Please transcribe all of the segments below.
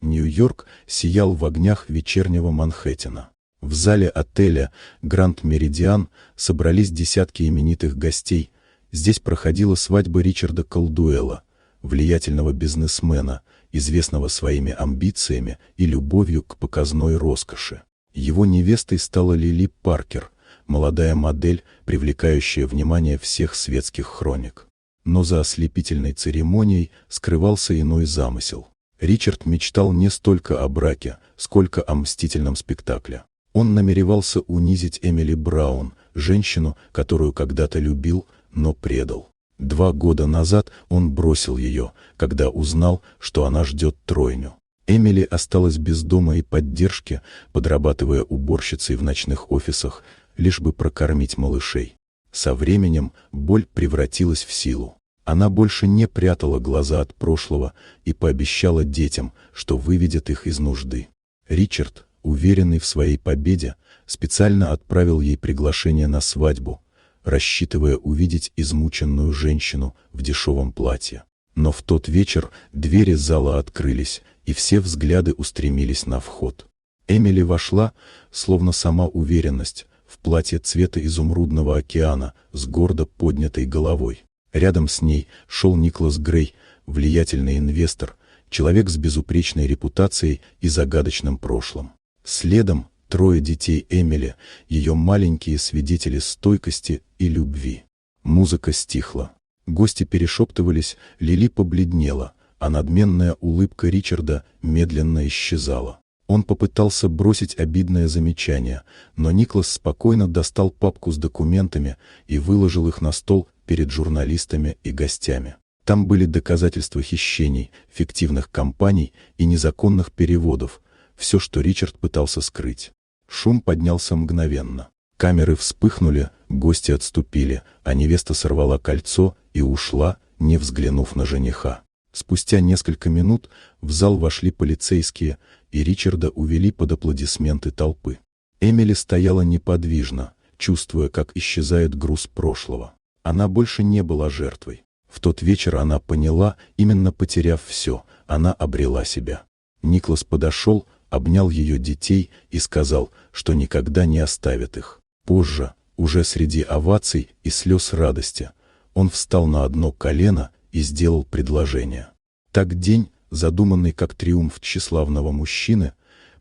Нью-Йорк сиял в огнях вечернего Манхэттена. В зале отеля «Гранд Меридиан» собрались десятки именитых гостей. Здесь проходила свадьба Ричарда Колдуэлла, влиятельного бизнесмена, известного своими амбициями и любовью к показной роскоши. Его невестой стала Лили Паркер, молодая модель, привлекающая внимание всех светских хроник. Но за ослепительной церемонией скрывался иной замысел. Ричард мечтал не столько о браке, сколько о мстительном спектакле. Он намеревался унизить Эмили Браун, женщину, которую когда-то любил, но предал. 2 года назад он бросил ее, когда узнал, что она ждет тройню. Эмили осталась без дома и поддержки, подрабатывая уборщицей в ночных офисах, лишь бы прокормить малышей. Со временем боль превратилась в силу. Она больше не прятала глаза от прошлого и пообещала детям, что выведет их из нужды. Ричард, уверенный в своей победе, специально отправил ей приглашение на свадьбу, рассчитывая увидеть измученную женщину в дешевом платье. Но в тот вечер двери зала открылись, и все взгляды устремились на вход. Эмили вошла, словно сама уверенность, в платье цвета изумрудного океана с гордо поднятой головой. Рядом с ней шел Николас Грей, влиятельный инвестор, человек с безупречной репутацией и загадочным прошлым. Следом 3 детей Эмили, ее маленькие свидетели стойкости и любви. Музыка стихла. Гости перешептывались, Лили побледнела, а надменная улыбка Ричарда медленно исчезала. Он попытался бросить обидное замечание, но Николас спокойно достал папку с документами и выложил их на стол перед журналистами и гостями. Там были доказательства хищений, фиктивных компаний и незаконных переводов, все, что Ричард пытался скрыть. Шум поднялся мгновенно. Камеры вспыхнули, гости отступили, а невеста сорвала кольцо и ушла, не взглянув на жениха. Спустя несколько минут в зал вошли полицейские, и Ричарда увели под аплодисменты толпы. Эмили стояла неподвижно, чувствуя, как исчезает груз прошлого. Она больше не была жертвой. В тот вечер она поняла, именно потеряв все, она обрела себя. Николас подошел, обнял ее детей и сказал, что никогда не оставит их. Позже, уже среди оваций и слез радости, он встал на одно колено и сделал предложение. Так день, задуманный как триумф тщеславного мужчины,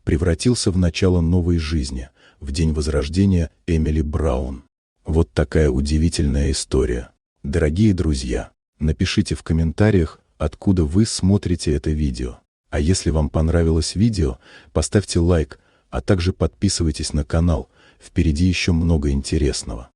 превратился в начало новой жизни, в день возрождения Эмили Браун. Вот такая удивительная история. Дорогие друзья, напишите в комментариях, откуда вы смотрите это видео. А если вам понравилось видео, поставьте лайк, а также подписывайтесь на канал, впереди еще много интересного.